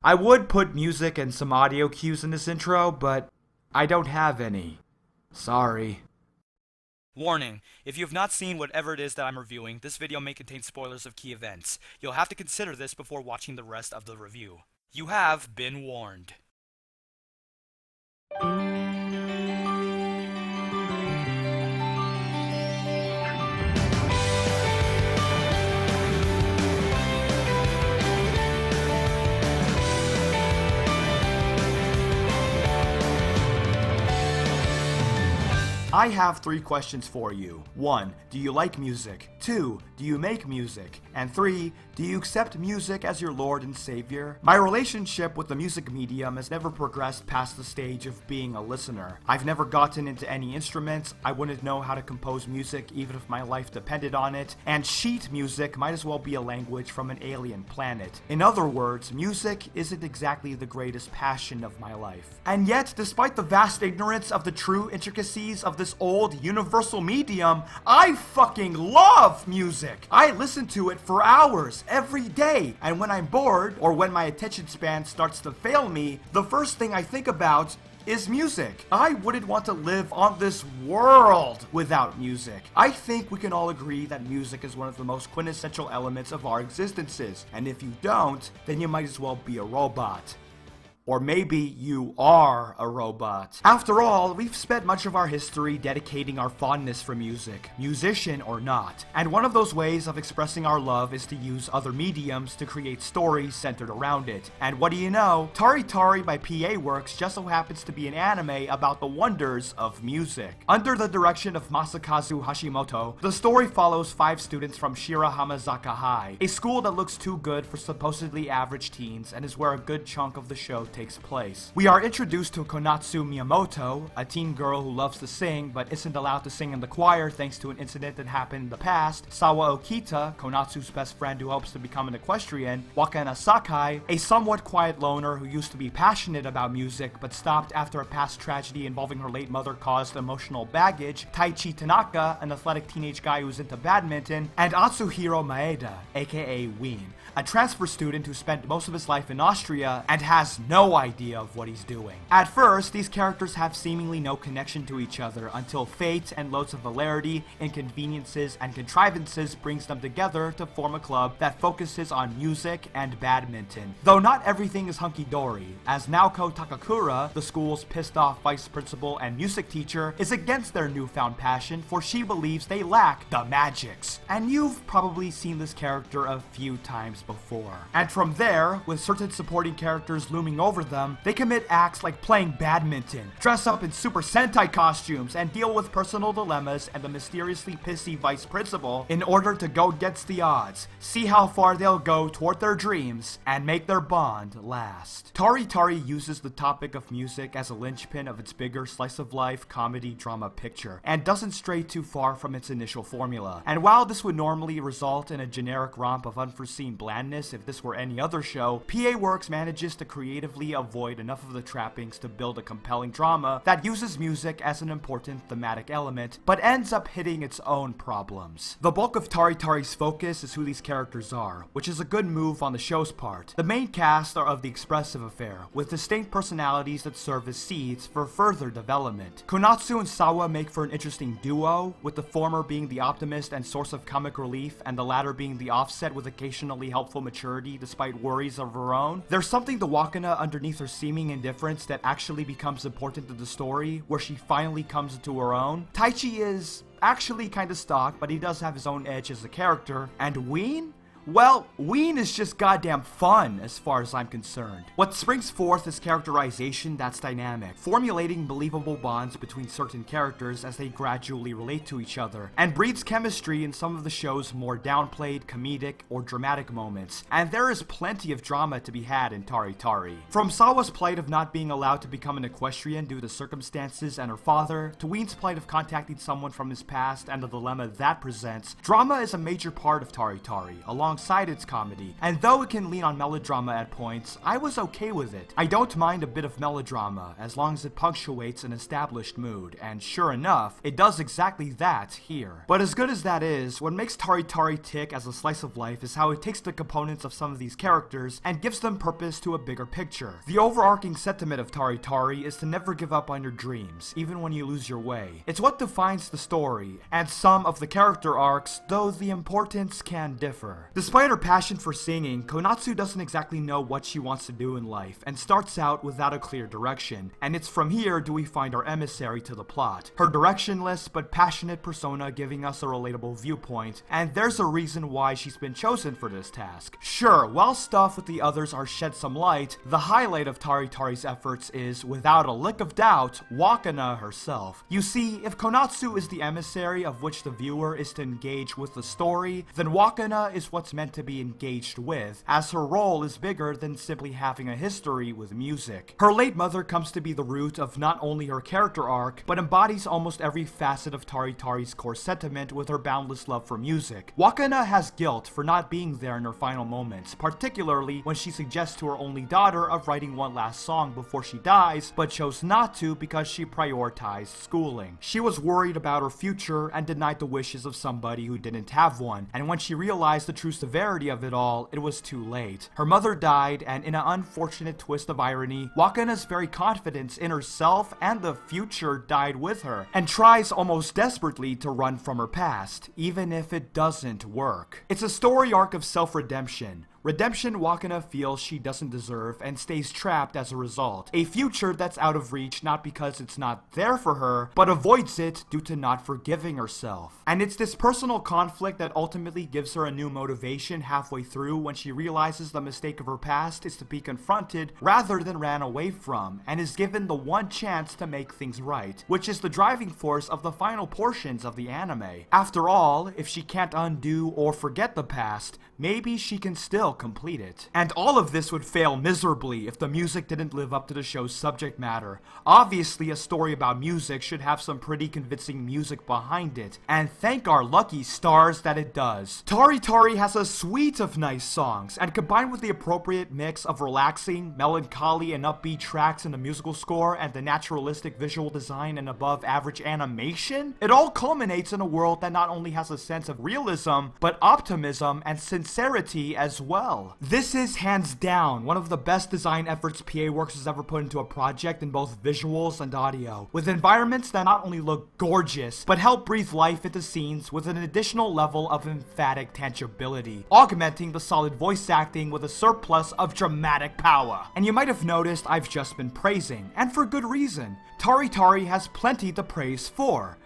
I would put music and some audio cues in this intro, but I don't have any. Sorry. Warning, if you have not seen whatever it is that I'm reviewing, this video may contain spoilers of key events. You'll have to consider this before watching the rest of the review. You have been warned. I have 3 questions for you. 1. Do you like music? 2. Do you make music? And 3. Do you accept music as your Lord and Savior? My relationship with the music medium has never progressed past the stage of being a listener. I've never gotten into any instruments, I wouldn't know how to compose music even if my life depended on it, and sheet music might as well be a language from an alien planet. In other words, music isn't exactly the greatest passion of my life. And yet, despite the vast ignorance of the true intricacies of this old universal medium, I fucking love music! I listen to it for hours, every day, and when I'm bored, or when my attention span starts to fail me, the first thing I think about is music. I wouldn't want to live on this world without music. I think we can all agree that music is one of the most quintessential elements of our existences, and if you don't, then you might as well be a robot. Or maybe you are a robot. After all, we've spent much of our history dedicating our fondness for music, musician or not. And one of those ways of expressing our love is to use other mediums to create stories centered around it. And what do you know? Tari Tari by PA Works just so happens to be an anime about the wonders of music. Under the direction of Masakazu Hashimoto, the story follows 5 students from Shirahamazaka High, a school that looks too good for supposedly average teens and is where a good chunk of the show takes place. We are introduced to Konatsu Miyamoto, a teen girl who loves to sing but isn't allowed to sing in the choir thanks to an incident that happened in the past, Sawa Okita, Konatsu's best friend who hopes to become an equestrian, Wakana Sakai, a somewhat quiet loner who used to be passionate about music but stopped after a past tragedy involving her late mother caused emotional baggage, Taichi Tanaka, an athletic teenage guy who's into badminton, and Atsuhiro Maeda, aka Ween, a transfer student who spent most of his life in Austria and has no idea of what he's doing. At first, these characters have seemingly no connection to each other until fate and loads of hilarity, inconveniences, and contrivances brings them together to form a club that focuses on music and badminton. Though not everything is hunky-dory, as Naoko Takakura, the school's pissed-off vice principal and music teacher, is against their newfound passion for she believes they lack the magics. And you've probably seen this character a few times before. And from there, with certain supporting characters looming over them, they commit acts like playing badminton, dress up in Super Sentai costumes, and deal with personal dilemmas and the mysteriously pissy vice principal in order to go against the odds, see how far they'll go toward their dreams, and make their bond last. Tari Tari uses the topic of music as a linchpin of its bigger slice-of-life comedy drama picture, and doesn't stray too far from its initial formula. And while this would normally result in a generic romp of unforeseen blandness if this were any other show, PA Works manages to creatively avoid enough of the trappings to build a compelling drama that uses music as an important thematic element, but ends up hitting its own problems. The bulk of Tari Tari's focus is who these characters are, which is a good move on the show's part. The main cast are of the expressive affair, with distinct personalities that serve as seeds for further development. Konatsu and Sawa make for an interesting duo, with the former being the optimist and source of comic relief, and the latter being the offset with occasionally helpful maturity despite worries of her own. There's something to Wakana underneath her seeming indifference that actually becomes important to the story, where she finally comes into her own. Taichi is actually kinda stock, but he does have his own edge as a character. And Ween? Well, Ween is just goddamn fun as far as I'm concerned. What springs forth is characterization that's dynamic, formulating believable bonds between certain characters as they gradually relate to each other, and breeds chemistry in some of the show's more downplayed, comedic, or dramatic moments. And there is plenty of drama to be had in Tari Tari. From Sawa's plight of not being allowed to become an equestrian due to circumstances and her father, to Ween's plight of contacting someone from his past and the dilemma that presents, drama is a major part of Tari Tari, along alongside its comedy, and though it can lean on melodrama at points, I was okay with it. I don't mind a bit of melodrama, as long as it punctuates an established mood, and sure enough, it does exactly that here. But as good as that is, what makes Tari Tari tick as a slice of life is how it takes the components of some of these characters and gives them purpose to a bigger picture. The overarching sentiment of Tari Tari is to never give up on your dreams, even when you lose your way. It's what defines the story, and some of the character arcs, though the importance can differ. Despite her passion for singing, Konatsu doesn't exactly know what she wants to do in life, and starts out without a clear direction, and it's from here do we find our emissary to the plot. Her directionless but passionate persona giving us a relatable viewpoint, and there's a reason why she's been chosen for this task. Sure, while stuff with the others are shed some light, the highlight of Tari Tari's efforts is, without a lick of doubt, Wakana herself. You see, if Konatsu is the emissary of which the viewer is to engage with the story, then Wakana is what's meant to be engaged with, as her role is bigger than simply having a history with music. Her late mother comes to be the root of not only her character arc, but embodies almost every facet of Tari Tari's core sentiment with her boundless love for music. Wakana has guilt for not being there in her final moments, particularly when she suggests to her only daughter of writing one last song before she dies, but chose not to because she prioritized schooling. She was worried about her future and denied the wishes of somebody who didn't have one, and when she realized the true severity of it all, it was too late. Her mother died, and in an unfortunate twist of irony, Wakana's very confidence in herself and the future died with her, and tries almost desperately to run from her past, even if it doesn't work. It's a story arc of self-redemption. Redemption Wakana feels she doesn't deserve and stays trapped as a result. A future that's out of reach not because it's not there for her, but avoids it due to not forgiving herself. And it's this personal conflict that ultimately gives her a new motivation halfway through when she realizes the mistake of her past is to be confronted rather than ran away from, and is given the one chance to make things right, which is the driving force of the final portions of the anime. After all, if she can't undo or forget the past, maybe she can still complete it. And all of this would fail miserably if the music didn't live up to the show's subject matter. Obviously, a story about music should have some pretty convincing music behind it, and thank our lucky stars that it does. Tari Tari has a suite of nice songs, and combined with the appropriate mix of relaxing, melancholy, and upbeat tracks in the musical score and the naturalistic visual design and above average animation, it all culminates in a world that not only has a sense of realism, but optimism and sincerity as well. This is hands down one of the best design efforts PA Works has ever put into a project in both visuals and audio, with environments that not only look gorgeous, but help breathe life into scenes with an additional level of emphatic tangibility, augmenting the solid voice acting with a surplus of dramatic power. And you might have noticed I've just been praising, and for good reason. Tari Tari has plenty to praise for.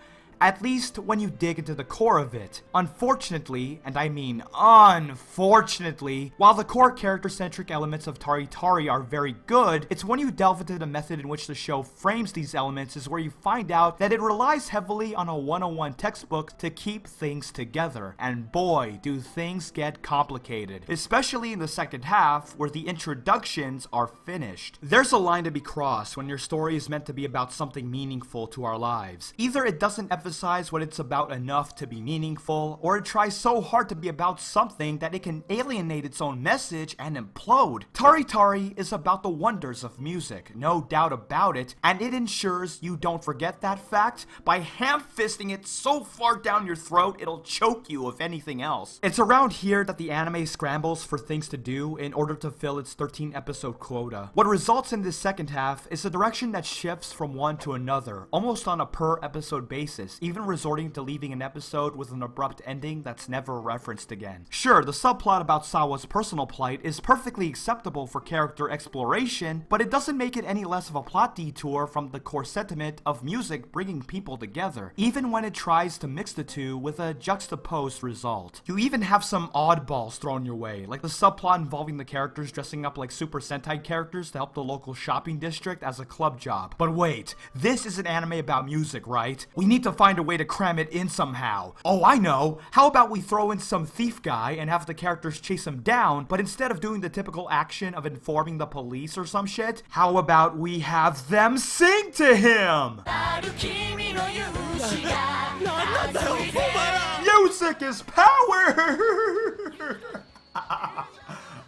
At least when you dig into the core of it. Unfortunately, and I mean unfortunately, while the core character-centric elements of Tari Tari are very good, it's when you delve into the method in which the show frames these elements is where you find out that it relies heavily on a 101 textbook to keep things together. And boy, do things get complicated. Especially in the second half, where the introductions are finished. There's a line to be crossed when your story is meant to be about something meaningful to our lives. Either it doesn't emphasize what it's about enough to be meaningful, or it tries so hard to be about something that it can alienate its own message and implode. Tari Tari is about the wonders of music, no doubt about it, and it ensures you don't forget that fact by ham-fisting it so far down your throat it'll choke you if anything else. It's around here that the anime scrambles for things to do in order to fill its 13-episode quota. What results in this second half is a direction that shifts from one to another, almost on a per-episode basis, even resorting to leaving an episode with an abrupt ending that's never referenced again. Sure, the subplot about Sawa's personal plight is perfectly acceptable for character exploration, but it doesn't make it any less of a plot detour from the core sentiment of music bringing people together, even when it tries to mix the two with a juxtaposed result. You even have some oddballs thrown your way, like the subplot involving the characters dressing up like Super Sentai characters to help the local shopping district as a club job. But wait, this is an anime about music, right? We need to find a way to cram it in somehow. Oh, I know. How about we throw in some thief guy and have the characters chase him down, but instead of doing the typical action of informing the police or some shit, how about we have them sing to him? Music is power!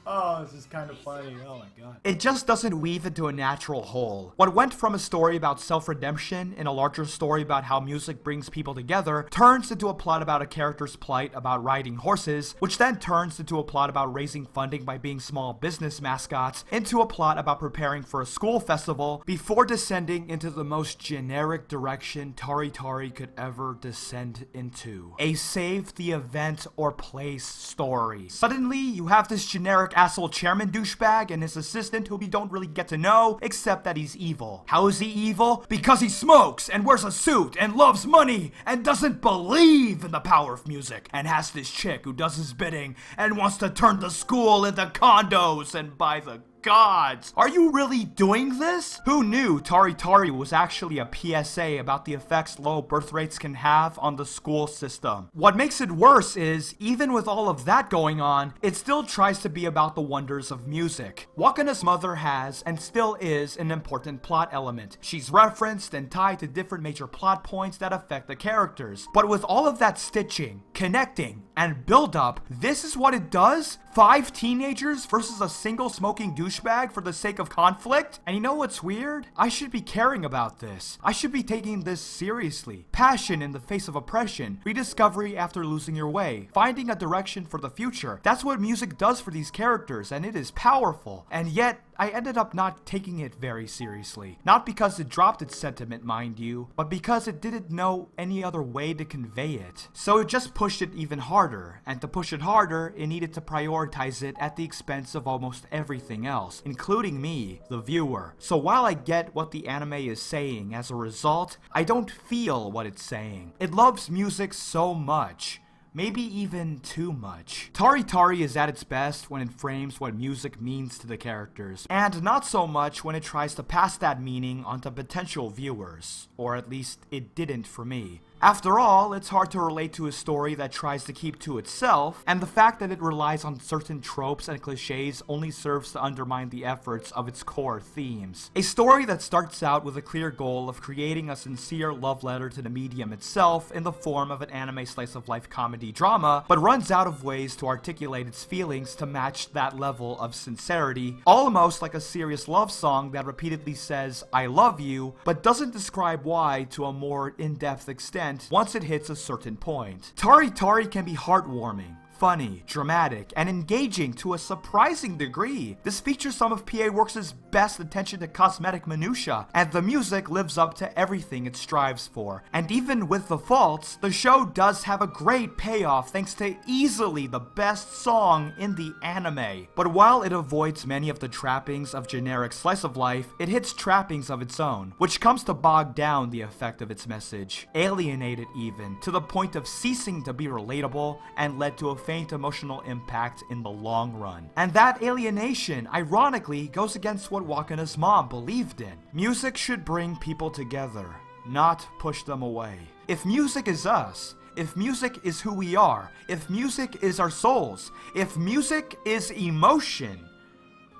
Oh, this is kind of funny. Oh my god. It just doesn't weave into a natural whole. What went from a story about self-redemption in a larger story about how music brings people together turns into a plot about a character's plight about riding horses, which then turns into a plot about raising funding by being small business mascots, into a plot about preparing for a school festival, before descending into the most generic direction Tari Tari could ever descend into. A save the event or place story. Suddenly, you have this generic asshole chairman douchebag and his assistant who we don't really get to know, except that he's evil. How is he evil? Because he smokes and wears a suit and loves money and doesn't believe in the power of music and has this chick who does his bidding and wants to turn the school into condos, and by the gods, are you really doing this? Who knew Tari Tari was actually a PSA about the effects low birth rates can have on the school system? What makes it worse is, even with all of that going on, it still tries to be about the wonders of music. Wakana's mother has, and still is, an important plot element. She's referenced and tied to different major plot points that affect the characters. But with all of that stitching, connecting, and build-up, this is what it does? 5 teenagers versus a single smoking douchebag for the sake of conflict? And you know what's weird? I should be caring about this. I should be taking this seriously. Passion in the face of oppression. Rediscovery after losing your way. Finding a direction for the future. That's what music does for these characters, and it is powerful. And yet, I ended up not taking it very seriously. Not because it dropped its sentiment, mind you, but because it didn't know any other way to convey it. So it just pushed it even harder, and to push it harder, it needed to prioritize it at the expense of almost everything else, including me, the viewer. So while I get what the anime is saying, as a result, I don't feel what it's saying. It loves music so much. Maybe even too much. Tari Tari is at its best when it frames what music means to the characters, and not so much when it tries to pass that meaning onto potential viewers, or at least it didn't for me. After all, it's hard to relate to a story that tries to keep to itself, and the fact that it relies on certain tropes and cliches only serves to undermine the efforts of its core themes. A story that starts out with a clear goal of creating a sincere love letter to the medium itself in the form of an anime slice-of-life comedy drama, but runs out of ways to articulate its feelings to match that level of sincerity, almost like a serious love song that repeatedly says, "I love you," but doesn't describe why to a more in-depth extent once it hits a certain point. Tari Tari can be heartwarming, funny, dramatic, and engaging to a surprising degree. This features some of PA Works' best attention to cosmetic minutia, and the music lives up to everything it strives for. And even with the faults, the show does have a great payoff thanks to easily the best song in the anime. But while it avoids many of the trappings of generic slice of life, it hits trappings of its own, which comes to bog down the effect of its message, alienate it even, to the point of ceasing to be relatable, and led to a faint emotional impact in the long run. And that alienation, ironically, goes against what Wakana's mom believed in. Music should bring people together, not push them away. If music is us, if music is who we are, if music is our souls, if music is emotion,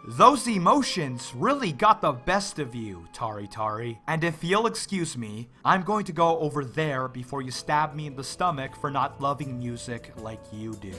those emotions really got the best of you, Tari Tari. And if you'll excuse me, I'm going to go over there before you stab me in the stomach for not loving music like you do.